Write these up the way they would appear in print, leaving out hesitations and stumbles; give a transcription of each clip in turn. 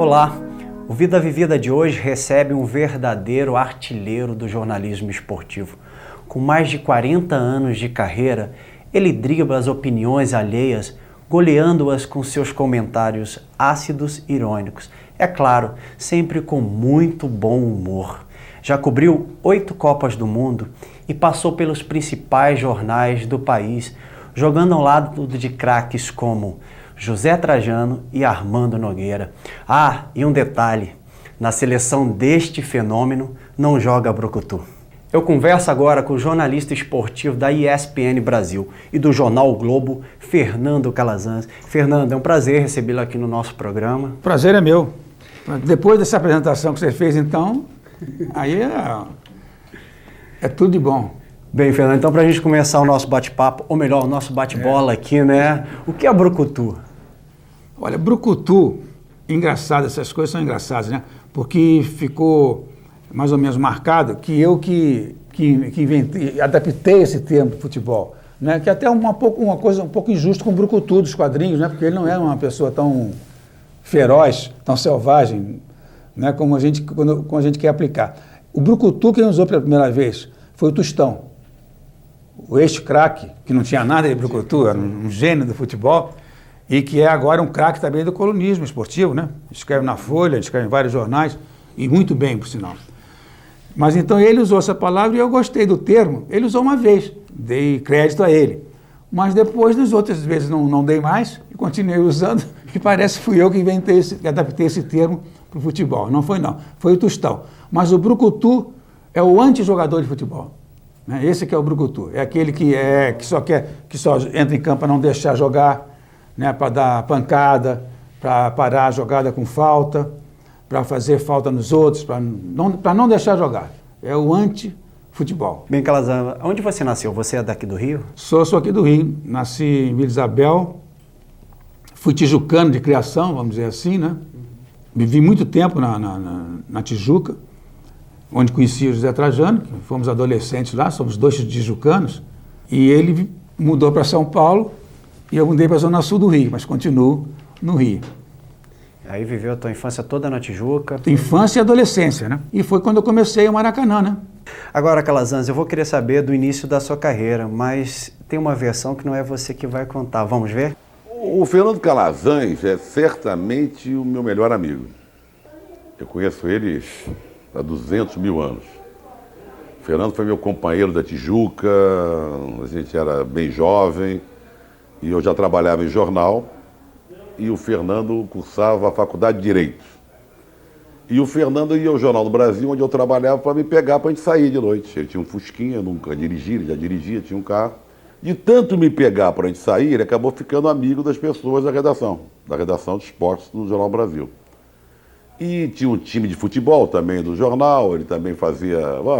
Olá, o Vida Vivida de hoje recebe um verdadeiro artilheiro do jornalismo esportivo. Com mais de 40 anos de carreira, ele dribla as opiniões alheias, goleando-as com seus comentários ácidos e irônicos. É claro, sempre com muito bom humor. Já cobriu 8 Copas do Mundo e passou pelos principais jornais do país, jogando ao lado de craques como José Trajano e Armando Nogueira. Ah, e um detalhe, na seleção deste fenômeno não joga brucutu. Eu converso agora com o jornalista esportivo da ESPN Brasil e do Jornal o Globo, Fernando Calazans. Fernando, é um prazer recebê-lo aqui no nosso programa. Prazer é meu. Depois dessa apresentação que você fez, então, aí é tudo de bom. Bem, Fernando, então para a gente começar o nosso bate-papo, ou melhor, o nosso bate-bola aqui, né? O que é brucutu? Olha, brucutu, engraçado, essas coisas são engraçadas, né? Porque ficou mais ou menos marcado que eu que inventei, adaptei esse termo para futebol, né? Que até uma coisa um pouco injusta com o brucutu dos quadrinhos, né? Porque ele não era uma pessoa tão feroz, tão selvagem, né? Como a gente quer aplicar. O brucutu quem usou pela primeira vez foi o Tostão. O ex-craque, que não tinha nada de brucutu, era um gênio do futebol, e que é agora um craque também do colunismo esportivo, né? Escreve na Folha, escreve em vários jornais, e muito bem, por sinal. Mas então ele usou essa palavra e eu gostei do termo. Ele usou uma vez, dei crédito a ele. Mas depois, nas outras vezes, não dei mais, e continuei usando, e parece que fui eu que que adaptei esse termo para o futebol. Não foi não, foi o Tostão. Mas o brucutu é o antijogador de futebol. Esse que é o brucutu, é aquele que só entra em campo para não deixar jogar, né, para dar pancada, para parar a jogada com falta, para fazer falta nos outros, para não deixar jogar. É o anti-futebol. Bem, Calazans, onde você nasceu? Você é daqui do Rio? Sou aqui do Rio, nasci em Vila Isabel, fui tijucano de criação, vamos dizer assim, né? Vivi muito tempo na Tijuca, onde conheci o José Trajano, que fomos adolescentes lá, somos 2 tijucanos, e ele mudou para São Paulo e eu mudei para a Zona Sul do Rio, mas continuo no Rio. Aí viveu a tua infância toda na Tijuca? Infância e adolescência, né? E foi quando eu comecei o Maracanã, né? Agora, Calazans, eu vou querer saber do início da sua carreira, mas tem uma versão que não é você que vai contar. Vamos ver? O Fernando Calazans é certamente o meu melhor amigo. Eu conheço ele há 200 mil anos. O Fernando foi meu companheiro da Tijuca, a gente era bem jovem, e eu já trabalhava em jornal, e o Fernando cursava a faculdade de Direito. E o Fernando ia ao Jornal do Brasil, onde eu trabalhava, para me pegar para a gente sair de noite. Ele tinha um Fusquinha, eu nunca dirigi, ele já dirigia, tinha um carro. De tanto me pegar para a gente sair, ele acabou ficando amigo das pessoas da redação de esportes do Jornal do Brasil. E tinha um time de futebol também do jornal, ele também fazia,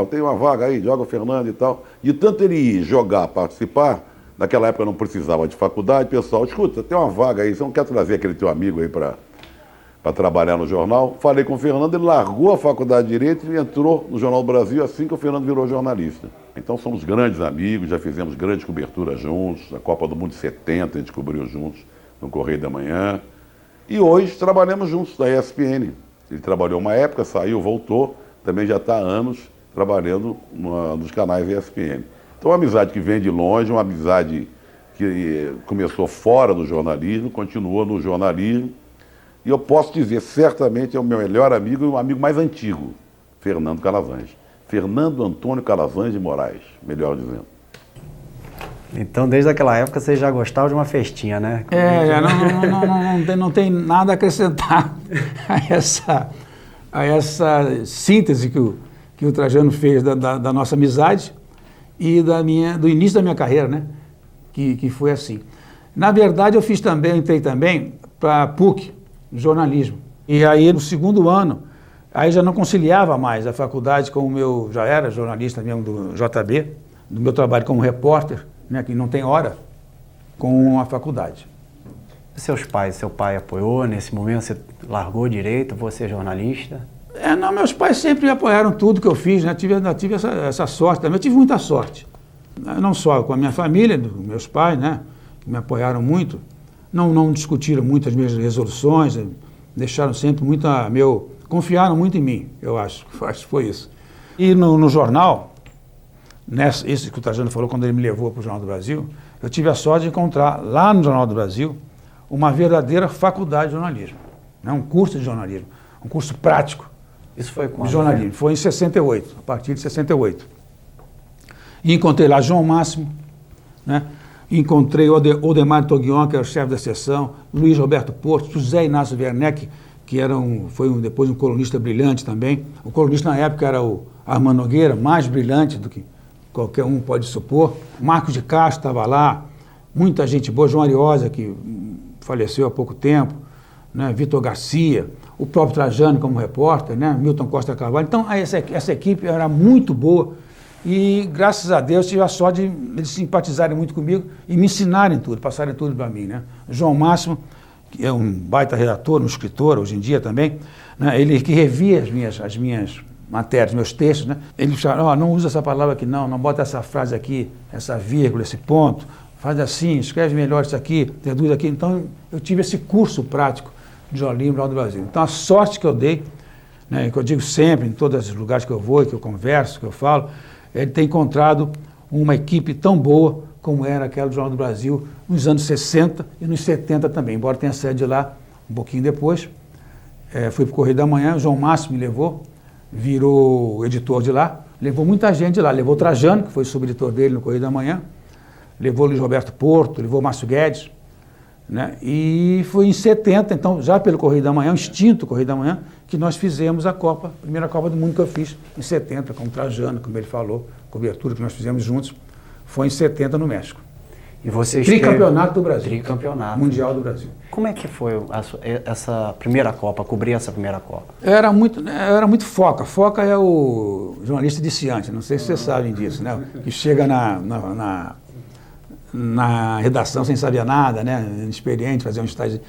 tem uma vaga aí, joga o Fernando e tal. De tanto ele ir jogar, participar, naquela época não precisava de faculdade, pessoal, escuta, tem uma vaga aí, você não quer trazer aquele teu amigo aí para trabalhar no jornal? Falei com o Fernando, ele largou a faculdade de Direito e entrou no Jornal do Brasil assim que o Fernando virou jornalista. Então somos grandes amigos, já fizemos grandes coberturas juntos, a Copa do Mundo de 70 a gente cobriu juntos no Correio da Manhã. E hoje trabalhamos juntos na ESPN. Ele trabalhou uma época, saiu, voltou, também já está há anos trabalhando nos canais ESPN. Então uma amizade que vem de longe, uma amizade que começou fora do jornalismo, continuou no jornalismo, e eu posso dizer, certamente é o meu melhor amigo e o amigo mais antigo, Fernando Calazans. Fernando Antônio Calazans de Moraes, melhor dizendo. Então, desde aquela época, você já gostava de uma festinha, né? Não tem nada a acrescentar a essa síntese que o Trajano fez da nossa amizade e do início da minha carreira, né? Que foi assim. Na verdade, eu entrei também para a PUC, jornalismo. E aí, no segundo ano, aí já não conciliava mais a faculdade com já era jornalista mesmo do JB, do meu trabalho como repórter, né, que não tem hora, com a faculdade. Seu pai apoiou nesse momento? Você largou direito, você é jornalista? Meus pais sempre apoiaram tudo que eu fiz, né? Tive essa sorte também, eu tive muita sorte. Não só com a minha família, meus pais, né, que me apoiaram muito, não discutiram muito as minhas resoluções, deixaram sempre confiaram muito em mim, eu acho que foi isso. E no jornal, isso que o Trajano falou quando ele me levou para o Jornal do Brasil, eu tive a sorte de encontrar lá no Jornal do Brasil uma verdadeira faculdade de jornalismo, né? Um curso de jornalismo, um curso prático. Isso foi quando? De jornalismo. Foi em 68, a partir de 68. E encontrei lá João Máximo, né? Encontrei Odemar Toguion, que era o chefe da seção, Luiz Roberto Porto, José Inácio Werneck, que depois um colunista brilhante também. O colunista na época era o Armando Nogueira, mais brilhante do que qualquer um pode supor. Marcos de Castro estava lá, muita gente boa, João Ariosa, que faleceu há pouco tempo, né? Vitor Garcia, o próprio Trajano como repórter, né? Milton Costa Carvalho. Então, essa equipe era muito boa e, graças a Deus, tive a sorte de eles simpatizarem muito comigo e me ensinarem tudo, passarem tudo para mim, né? João Máximo, que é um baita redator, um escritor hoje em dia também, né? Ele que revia as minhas matérias, meus textos, né? Ele falava, não usa essa palavra aqui não bota essa frase aqui, essa vírgula, esse ponto, faz assim, escreve melhor isso aqui, reduz aqui. Então, eu tive esse curso prático de jornalismo lá do Brasil. Então, a sorte que eu dei, né, que eu digo sempre, em todos os lugares que eu vou, que eu converso, que eu falo, é de ter encontrado uma equipe tão boa como era aquela do Jornal do Brasil nos anos 60 e nos 70 também, embora tenha saído de lá um pouquinho depois. Fui para o Correio da Manhã, o João Máximo me levou, virou editor de lá, levou muita gente de lá, levou o Trajano, que foi subeditor dele no Correio da Manhã, levou o Luiz Roberto Porto, levou o Márcio Guedes, né? E foi em 70, então, já pelo Correio da Manhã, o extinto Correio da Manhã, que nós fizemos a primeira Copa do Mundo que eu fiz em 70, com o Trajano, como ele falou, cobertura que nós fizemos juntos, foi em 70 no México. E você Tricampeonato do Brasil. Tricampeonato. Mundial do Brasil. Como é que foi essa primeira Copa, cobrir essa primeira Copa? Era muito foca. Foca é o jornalista iniciante, não sei se vocês sabem disso, né? Que chega na redação sem saber nada, né? Inexperiente, fazer um estágio.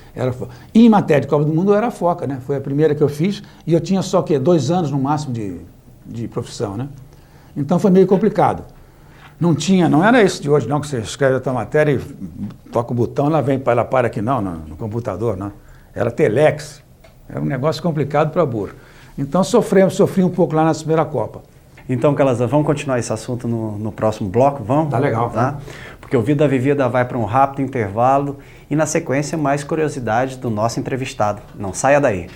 E em matéria de Copa do Mundo eu era foca, né? Foi a primeira que eu fiz e eu tinha só 2 anos no máximo de profissão, né? Então foi meio complicado. Não era esse de hoje não, que você escreve a tua matéria e toca o botão, ela para aqui não, no computador, não. Era telex, era um negócio complicado para burro. Então sofri um pouco lá na primeira Copa. Então, Calazans, vamos continuar esse assunto no próximo bloco, vamos? Tá legal. Tá? Porque o Vida Vivida vai para um rápido intervalo e, na sequência, mais curiosidades do nosso entrevistado. Não saia daí.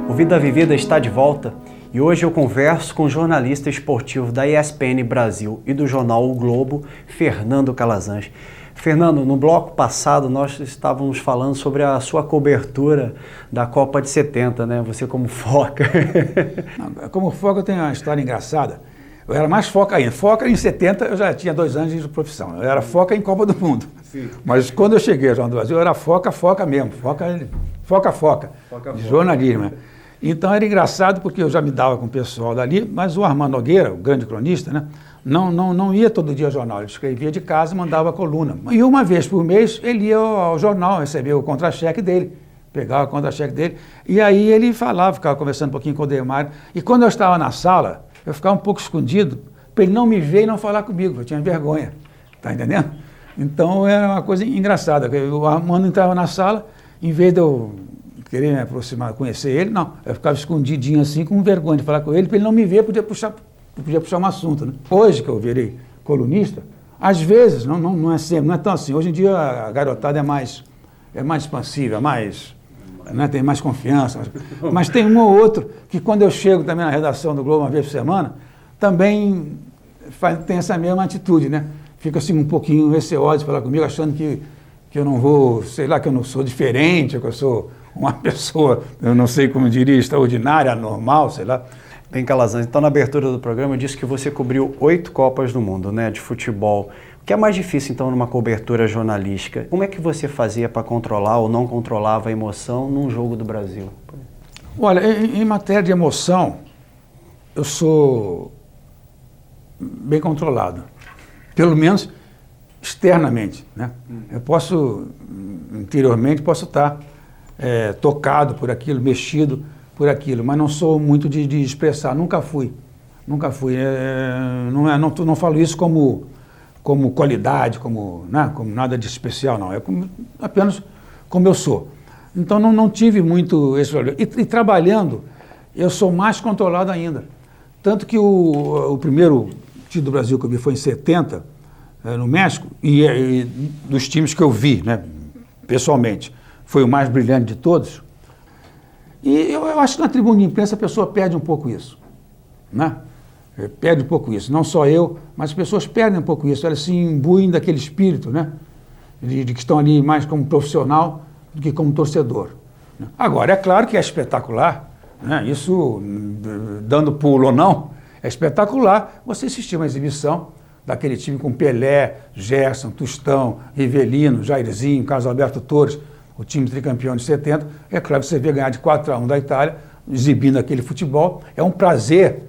O Vida Vivida está de volta e hoje eu converso com o jornalista esportivo da ESPN Brasil e do jornal O Globo, Fernando Calazans. Fernando, no bloco passado nós estávamos falando sobre a sua cobertura da Copa de 70, né? Você como foca. Como foca eu tenho uma história engraçada. Eu era mais foca ainda. Foca em 70 eu já tinha 2 anos de profissão. Eu era foca em Copa do Mundo. Sim. Mas quando eu cheguei ao Jornal do Brasil eu era foca mesmo. Foca. De jornalismo, né? Então era engraçado porque eu já me dava com o pessoal dali, mas o Armando Nogueira, o grande cronista, né? Não ia todo dia ao jornal, ele escrevia de casa e mandava a coluna. E uma vez por mês ele ia ao jornal, recebia o contra-cheque dele, pegava o contra-cheque dele, e aí ele ficava conversando um pouquinho com o Demar. E quando eu estava na sala, eu ficava um pouco escondido, para ele não me ver e não falar comigo, eu tinha vergonha, tá entendendo? Então era uma coisa engraçada, o Armando entrava na sala, em vez de eu querer me aproximar, conhecer ele, não, eu ficava escondidinho assim, com vergonha de falar com ele, para ele não me ver, podia puxar um assunto, né? Hoje que eu virei colunista, às vezes, não é sempre, não é tão assim. Hoje em dia a garotada é mais expansiva, né, tem mais confiança. Mas tem um ou outro que quando eu chego também na redação do Globo uma vez por semana, também tem essa mesma atitude, né? Fica assim um pouquinho receoso de falar comigo, achando que eu não vou, sei lá, que eu não sou diferente, que eu sou uma pessoa, eu não sei como diria, extraordinária, anormal, sei lá. Bem, Calazans, então na abertura do programa eu disse que você cobriu 8 Copas do Mundo, né, de futebol. O que é mais difícil, então, numa cobertura jornalística? Como é que você fazia para controlar ou não controlava a emoção num jogo do Brasil? Olha, em matéria de emoção, eu sou bem controlado. Pelo menos externamente, né? Eu posso, interiormente, estar tocado por aquilo, mexido por aquilo, mas não sou muito de expressar, nunca fui. Não falo isso como como qualidade, né, como nada de especial, não. Apenas como eu sou. Então não tive muito esse problema. E trabalhando, eu sou mais controlado ainda. Tanto que o primeiro título do Brasil que eu vi foi em 70, no México, e dos times que eu vi, né, pessoalmente, foi o mais brilhante de todos. E eu acho que na tribuna de imprensa a pessoa perde um pouco isso, né? Perde um pouco isso. Não só eu, mas as pessoas perdem um pouco isso. Elas se imbuem daquele espírito, né? De que estão ali mais como profissional do que como torcedor. Agora, é claro que é espetacular, né? Isso, dando pulo ou não, é espetacular você assistir uma exibição daquele time com Pelé, Gerson, Tostão, Rivelino, Jairzinho, Carlos Alberto Torres, o time tricampeão de 70. É claro que você vê ganhar de 4-1 da Itália, exibindo aquele futebol. É um prazer,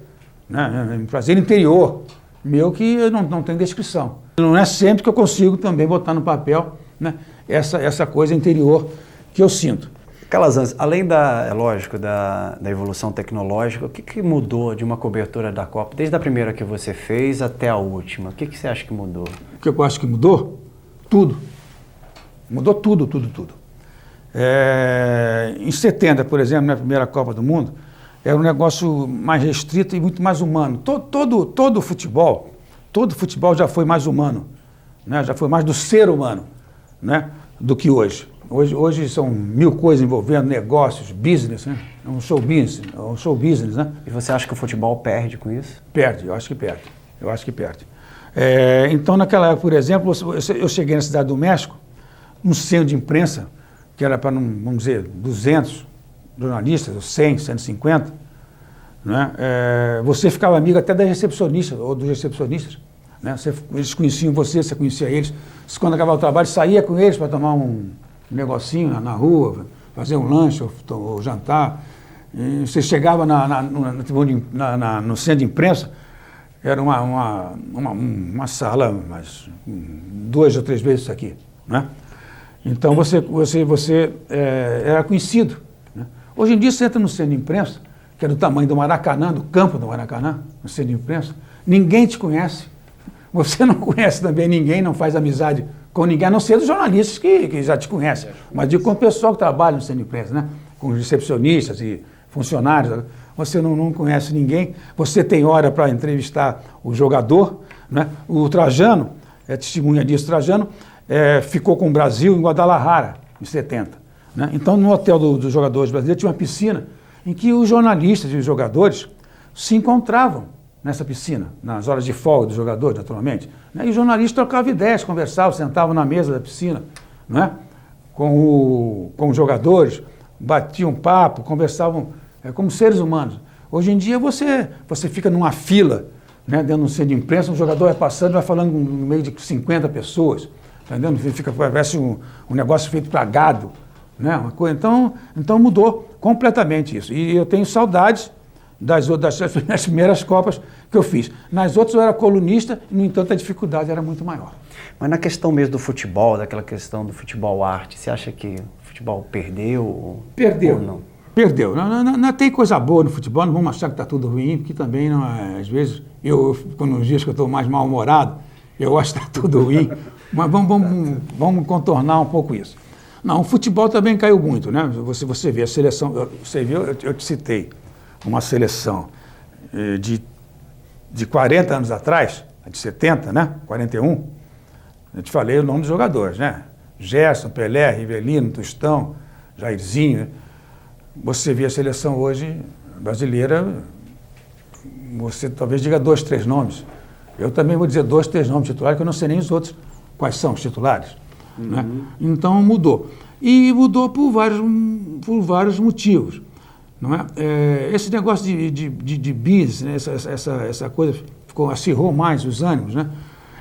né? Um prazer interior meu que não tem descrição. Não é sempre que eu consigo também botar no papel, né, essa coisa interior que eu sinto. Calazans, além é lógico, da evolução tecnológica, o que mudou de uma cobertura da Copa, desde a primeira que você fez até a última? O que você acha que mudou? O que eu acho que mudou? Tudo. Mudou tudo. Em 70, por exemplo, na primeira Copa do Mundo, era um negócio mais restrito e muito mais humano. Todo futebol já foi mais humano, né? Já foi mais do ser humano, né, do que hoje. Hoje são 1000 coisas envolvendo negócios, business, né? É um show business, né? E você acha que o futebol perde com isso? Perde, eu acho que perde. Então, naquela época, por exemplo, eu cheguei na Cidade do México, num centro de imprensa, que era para, vamos dizer, 200 jornalistas, ou 100, 150, né? Você ficava amigo até das recepcionistas, ou dos recepcionistas, né? Eles conheciam você conhecia eles. Você, quando acabava o trabalho, saía com eles para tomar um negocinho na rua, fazer um lanche ou jantar. E você chegava no centro de imprensa, era uma sala, mas 2 ou 3 vezes isso aqui, né? Então você era conhecido, né? Hoje em dia você entra no centro de imprensa, que é do tamanho do Maracanã, do campo do Maracanã, no centro de imprensa, ninguém te conhece. Você não conhece também ninguém, não faz amizade com ninguém, a não ser dos jornalistas que já te conhecem. Mas digo com o pessoal que trabalha no centro de imprensa, né? Com os recepcionistas e funcionários. Você não conhece ninguém, você tem hora para entrevistar o jogador, né? O Trajano, testemunha disso, Trajano ficou com o Brasil em Guadalajara, em 70. Né? Então, no hotel dos jogadores brasileiros tinha uma piscina em que os jornalistas e os jogadores se encontravam nessa piscina, nas horas de folga dos jogadores, naturalmente. Né? E os jornalistas trocavam ideias, conversavam, sentavam na mesa da piscina, né? com os jogadores, batiam um papo, conversavam como seres humanos. Hoje em dia você fica numa fila, né, dentro de um centro de imprensa, um jogador vai passando, vai falando no meio de 50 pessoas, tá entendendo? Parece um negócio feito para gado, né? Uma coisa, então mudou completamente isso. E eu tenho saudades das primeiras Copas que eu fiz. Nas outras eu era colunista, e, no entanto, a dificuldade era muito maior. Mas na questão mesmo do futebol, daquela questão do futebol arte, você acha que o futebol perdeu? Perdeu. Ou não? Perdeu. Não tem coisa boa no futebol, não vamos achar que está tudo ruim, porque também, não é, às vezes, quando nos dias que eu estou mais mal-humorado, eu acho que está tudo ruim, mas vamos contornar um pouco isso. Não, o futebol também caiu muito, né? Você vê a seleção, você viu, eu te citei uma seleção de 40 anos atrás, de 70, né? 41, eu te falei o nome dos jogadores, né? Gerson, Pelé, Rivelino, Tostão, Jairzinho, né? Você vê a seleção hoje brasileira, você talvez diga 2, 3 nomes. Eu também vou dizer 2, 3 nomes titulares, que eu não sei nem os outros quais são os titulares. Uhum. Né? Então mudou. E mudou por vários motivos. Não é? Esse negócio de business, né? essa coisa acirrou mais os ânimos. Né?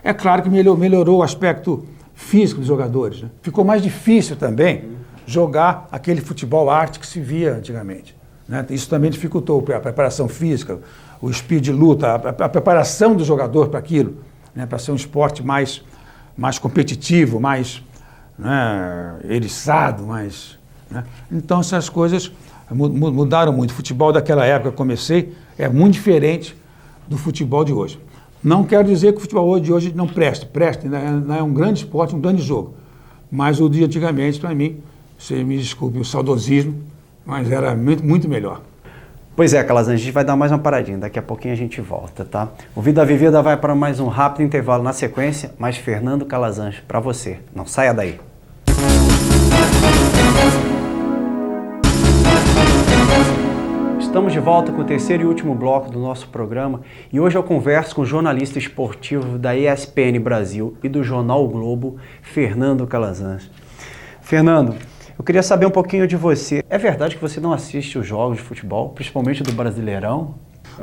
É claro que melhorou o aspecto físico dos jogadores. Né? Ficou mais difícil também jogar aquele futebol arte que se via antigamente. Né? Isso também dificultou a preparação física, o espírito de luta, a preparação do jogador para aquilo, né? Para ser um esporte mais competitivo, mais, né, eriçado, mais, né? Então essas coisas mudaram muito. O futebol daquela época que eu comecei é muito diferente do futebol de hoje. Não quero dizer que o futebol de hoje não presta, ainda é um grande esporte, um grande jogo. Mas o de antigamente, para mim, você me desculpe o saudosismo, mas era muito, muito melhor. Pois é, Calazans, a gente vai dar mais uma paradinha, daqui a pouquinho a gente volta, tá? O Vida Vivida vai para mais um rápido intervalo na sequência, mas Fernando Calazans, para você, não saia daí. Estamos de volta com o terceiro e último bloco do nosso programa e hoje eu converso com o jornalista esportivo da ESPN Brasil e do Jornal o Globo, Fernando Calazans. Fernando, eu queria saber um pouquinho de você. É verdade que você não assiste os jogos de futebol, principalmente do Brasileirão?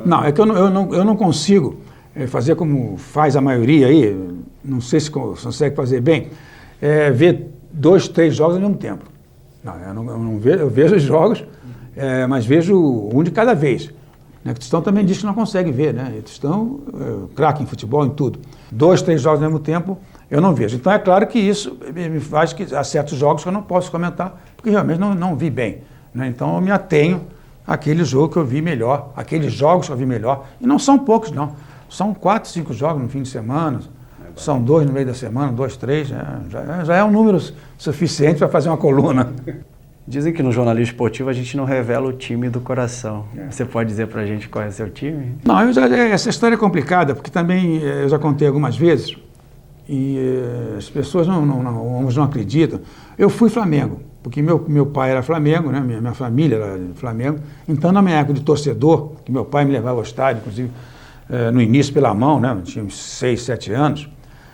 Não, é que eu não consigo fazer como faz a maioria aí, não sei se consegue fazer bem, ver 2, 3 jogos ao mesmo tempo. Não, eu vejo os jogos, mas vejo um de cada vez. O Tostão também diz que não consegue ver, né? O Tostão craque em futebol, em tudo. 2, 3 jogos ao mesmo tempo, eu não vejo. Então é claro que isso me faz que há certos jogos que eu não posso comentar, porque realmente não vi bem, né? Então eu me atenho àquele jogo que eu vi melhor, aqueles jogos que eu vi melhor. E não são poucos, não. São 4, 5 jogos no fim de semana, são 2 no meio da semana, 2, 3, já é um número suficiente para fazer uma coluna. Dizem que no jornalismo esportivo a gente não revela o time do coração. Você pode dizer pra gente qual é o seu time? Não, essa história é complicada, porque também eu já contei algumas vezes e as pessoas não acreditam. Eu fui Flamengo, porque meu pai era Flamengo, né? Minha família era Flamengo. Então, na minha época de torcedor, que meu pai me levava ao estádio, inclusive no início pela mão, né? Eu tinha uns 6, 7 anos,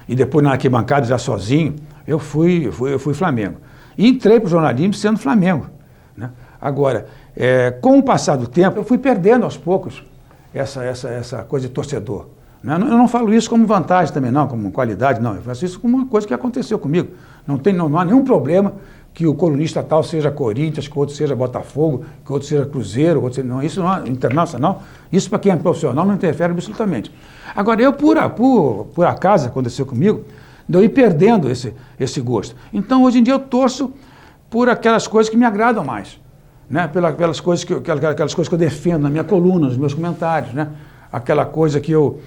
e depois na arquibancada já sozinho, eu fui Flamengo. E entrei para o jornalismo sendo Flamengo, né? Agora, com o passar do tempo, eu fui perdendo aos poucos essa coisa de torcedor, né? Eu não falo isso como vantagem também, não, como qualidade, não. Eu faço isso como uma coisa que aconteceu comigo. Não há nenhum problema que o colunista tal seja Corinthians, que o outro seja Botafogo, que o outro seja Cruzeiro, não, isso não é internacional. Isso, para quem é profissional, não interfere absolutamente. Agora, eu, por acaso, aconteceu comigo, de eu ir perdendo esse gosto. Então, hoje em dia, eu torço por aquelas coisas que me agradam mais, né? Pelas coisas que eu defendo na minha coluna, nos meus comentários, né? Aquela coisa que eu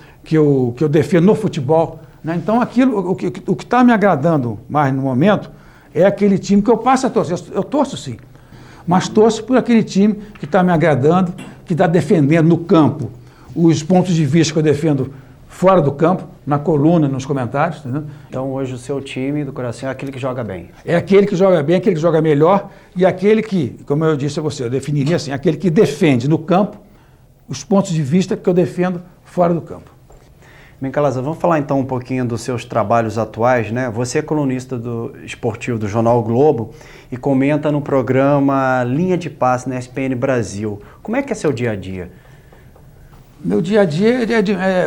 defendo no futebol, né? Então, o que está me agradando mais no momento é aquele time que eu passo a torcer. Eu torço sim, mas torço por aquele time que está me agradando, que está defendendo no campo os pontos de vista que eu defendo fora do campo, na coluna, nos comentários. Entendeu? Então hoje o seu time do coração é aquele que joga bem. É aquele que joga bem, aquele que joga melhor e aquele que, como eu disse a você, eu definiria assim, aquele que defende no campo os pontos de vista que eu defendo fora do campo. Bem, Calazans, vamos falar então um pouquinho dos seus trabalhos atuais, né? Você é colunista esportivo do Jornal o Globo e comenta no programa Linha de Passe na ESPN Brasil. Como é que é seu dia a dia? Meu dia a dia,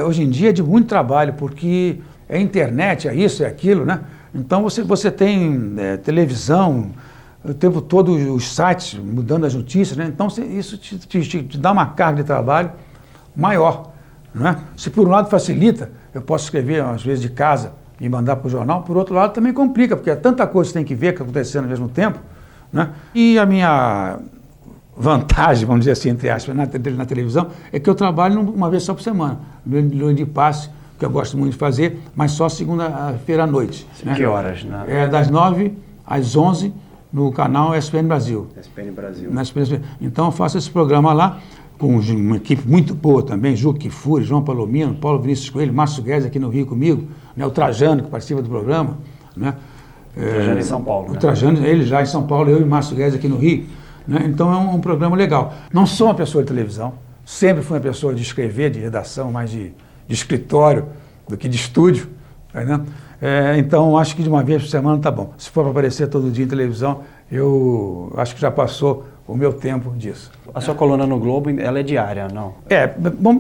hoje em dia, é de muito trabalho, porque é internet, é isso, é aquilo, né? Então você tem televisão, o tempo todo os sites mudando as notícias, né? Então isso te dá uma carga de trabalho maior, né? Se por um lado facilita, eu posso escrever às vezes de casa e mandar para o jornal, por outro lado também complica, porque é tanta coisa que você tem que ver que acontecendo ao mesmo tempo, né? E a minha vantagem, vamos dizer assim, entre aspas, na televisão, é que eu trabalho uma vez só por semana, Linha de Passe, que eu gosto muito de fazer, mas só segunda-feira à noite. Né? Que horas? Né? Das 9 às 11 no canal ESPN Brasil. ESPN Brasil. Então eu faço esse programa lá, com uma equipe muito boa também, Juca Kifuri, João Palomino, Paulo Vinícius Coelho, Márcio Guedes aqui no Rio comigo, né? O Trajano, que participa do programa. Né? Trajano em São Paulo. O Trajano, ele já em São Paulo, eu e Márcio Guedes aqui no Rio. Né? Então é um programa legal. Não sou uma pessoa de televisão, sempre fui uma pessoa de escrever, de redação, mais de escritório do que de estúdio. Né? Então acho que de uma vez por semana tá bom. Se for para aparecer todo dia em televisão, eu acho que já passou o meu tempo disso. A sua coluna no Globo, ela é diária, não?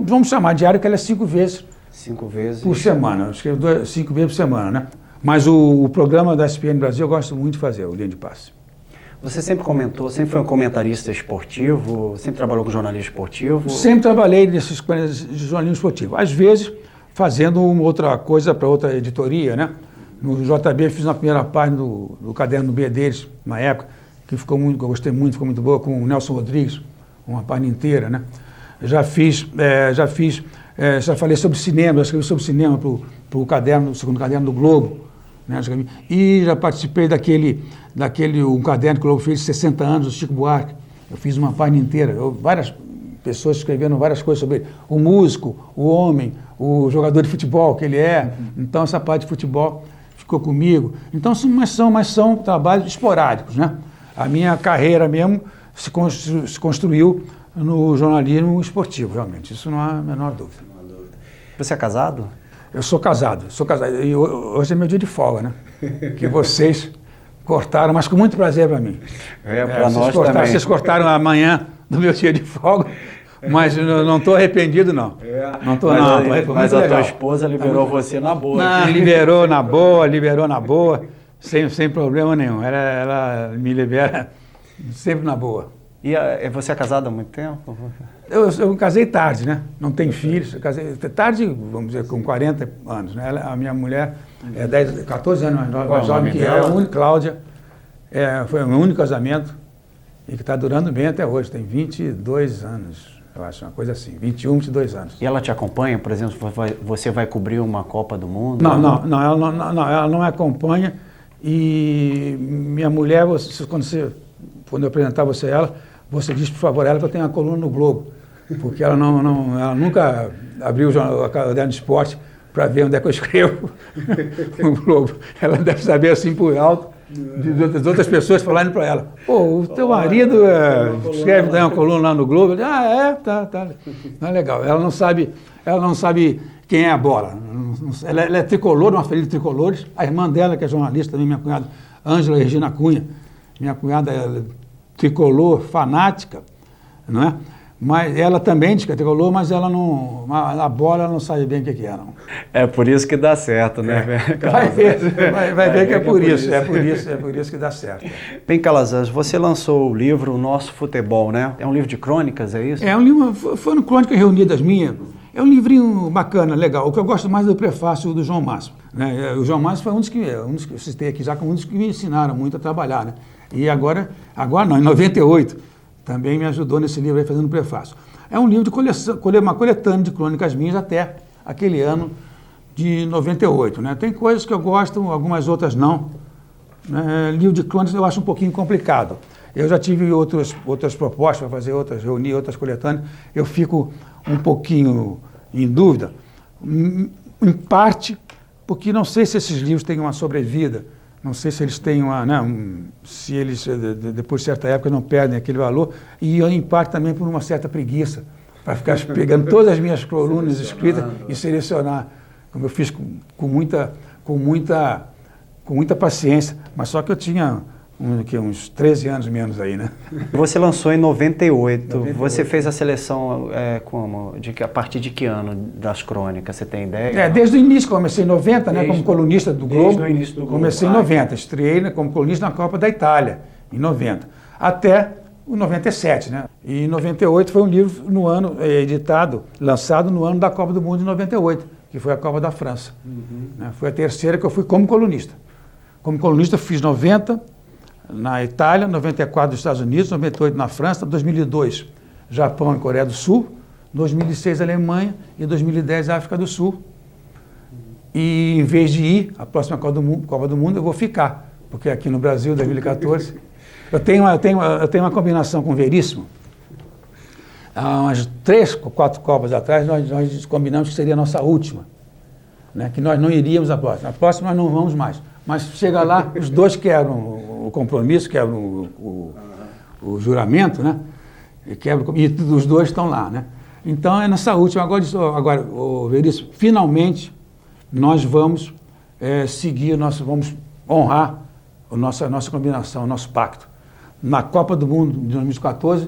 Vamos chamar diário, que ela é 5 vezes. 5 vezes? Por semana. Eu escrevo 5 vezes por semana, né? Mas o programa da ESPN Brasil eu gosto muito de fazer, o Linha de Passe. Você sempre comentou, sempre foi um comentarista esportivo, sempre trabalhou com jornalismo esportivo? Sempre trabalhei nesses jornalismo esportivo. Às vezes, fazendo uma outra coisa para outra editoria, né? No JB fiz na primeira página do caderno B deles, na época, que ficou muito, que eu gostei muito, ficou muito boa, com o Nelson Rodrigues, uma página inteira, né? Já fiz Já falei sobre cinema, já escrevi sobre cinema para o caderno, o segundo caderno do Globo. Né? E já participei um caderno que o Globo fez de 60 anos, do Chico Buarque. Eu fiz uma página inteira. Várias pessoas escrevendo várias coisas sobre ele. O músico, o homem, o jogador de futebol que ele é. Então, essa parte de futebol ficou comigo. Então, mas são trabalhos esporádicos, né? A minha carreira mesmo se construiu no jornalismo esportivo, realmente. Isso não há a menor dúvida. Você é casado? Eu sou casado. E hoje é meu dia de folga, né? Que vocês cortaram, mas com muito prazer para mim. Para nós também. Vocês cortaram amanhã do meu dia de folga, mas eu não estou arrependido, não. Não estou, não. Mas a tua esposa liberou você na boa. Não, liberou na boa, sem problema nenhum. Ela me libera sempre na boa. E você é casado há muito tempo? Eu casei tarde, né? Não tenho filhos. Eu casei tarde, vamos dizer, com 40 anos. Né? A minha mulher é 14 anos mais jovem que ela, Cláudia. Foi o meu único casamento e que está durando bem até hoje. Tem 22 anos, eu acho, uma coisa assim. 21, 22 anos. E ela te acompanha? Por exemplo, você vai cobrir uma Copa do Mundo? Não, ela não me acompanha. E minha mulher, quando eu apresentar você a ela, você diz, por favor, ela que eu tenho uma coluna no Globo. Porque ela nunca abriu o caderno de esporte para ver onde é que eu escrevo no Globo. Ela deve saber assim por alto, das outras pessoas falarem para ela. Pô, o teu marido escreve uma coluna lá no Globo. Tá. Não é legal. Ela não sabe quem é a bola. Ela é tricolor, uma família de tricolores. A irmã dela, que é jornalista também, minha cunhada, Ângela Regina Cunha. Minha cunhada é tricolor, fanática, não é? Mas ela também diz que é tricolor, mas ela não, a bola ela não sabe bem o que é, não. É por isso que dá certo, né? Vai ver que é por isso que dá certo. Bem, Calazans, você lançou o livro O Nosso Futebol, né? É um livro de crônicas, é isso? É um livro, foram crônicas reunidas minhas. É um livrinho bacana, legal. O que eu gosto mais é do prefácio do João Máximo. Né? O João Máximo foi um dos que eu citei aqui já, como um dos que me ensinaram muito a trabalhar, né? E agora não, em 98, também me ajudou nesse livro aí fazendo prefácio. É um livro de coleção, uma coletânea de crônicas minhas até aquele ano de 98. Né? Tem coisas que eu gosto, algumas outras não. Livro de crônicas eu acho um pouquinho complicado. Eu já tive outras propostas para fazer reunir outras coletâneas. Eu fico um pouquinho em dúvida, em parte, porque não sei se esses livros têm uma sobrevida. Não sei se eles têm se eles, depois de certa época, não perdem aquele valor. E eu, em parte, também por uma certa preguiça, para ficar pegando todas as minhas colunas escritas e selecionar, como eu fiz com muita paciência. Mas só que eu tinha uns 13 anos menos aí, né? Você lançou em 98. Você fez a seleção como? A partir de que ano das crônicas? Você tem ideia? Desde o início, comecei em 90, né, como colunista do Globo. Desde o início do Globo. Comecei em 90, estreiei como colunista na Copa da Itália, em 90. Até o 97, né? E em 98 foi um livro no ano lançado no ano da Copa do Mundo de 98, que foi a Copa da França. Né? Foi a terceira que eu fui como colunista. Como colunista fiz 90 na Itália, 94 nos Estados Unidos, 98 na França, 2002 Japão e Coreia do Sul, 2006 Alemanha e 2010 África do Sul. E em vez de ir à próxima Copa do Mundo, eu vou ficar, porque aqui no Brasil, 2014, eu tenho uma combinação com o Veríssimo. Há umas 3 ou 4 Copas atrás, nós combinamos que seria a nossa última, né? Que nós não iríamos à próxima. A próxima nós não vamos mais. Mas chega lá, os dois quebram o compromisso, quebram o juramento, né? E os dois estão lá, né? Então é nessa última. Agora Veríssimo, finalmente nós vamos vamos honrar a nossa combinação, o nosso pacto. Na Copa do Mundo de 2014,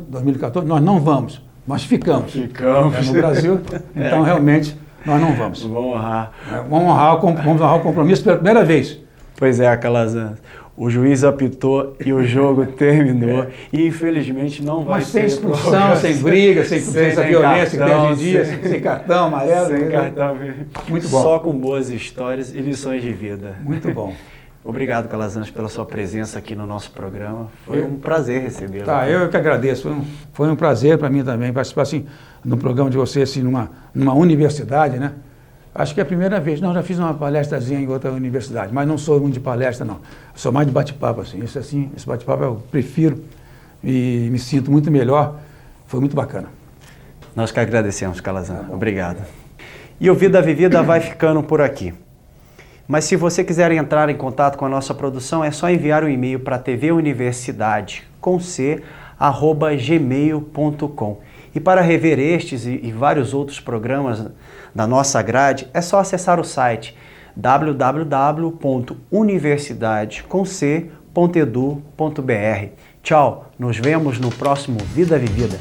nós não vamos, mas ficamos. No Brasil, então realmente nós não vamos. Vamos honrar. Vamos honrar o compromisso pela primeira vez. Pois é, Calazans. O juiz apitou e o jogo terminou. E infelizmente não vai ter. Mas sem expulsão, sem briga, sem essa violência que tem hoje em dia, sem cartão amarelo. Sem cartão. Muito bom. Só com boas histórias e lições de vida. Muito bom. Obrigado, Calazans, pela sua presença aqui no nosso programa. Foi um prazer recebê-lo. Tá, eu que agradeço. Foi um prazer para mim também participar assim, no programa de vocês, assim, numa universidade, né? Acho que é a primeira vez. Não, já fiz uma palestrazinha em outra universidade, mas não sou muito de palestra, não. Sou mais de bate-papo, assim. Esse bate-papo eu prefiro e me sinto muito melhor. Foi muito bacana. Nós que agradecemos, Calazans. Obrigado. E o Vida Vivida vai ficando por aqui. Mas se você quiser entrar em contato com a nossa produção, é só enviar um e-mail para tvuniversidade@gmail.com. E para rever estes e vários outros programas da nossa grade, é só acessar o site www.universidade.edu.br. Tchau, nos vemos no próximo Vida Vivida.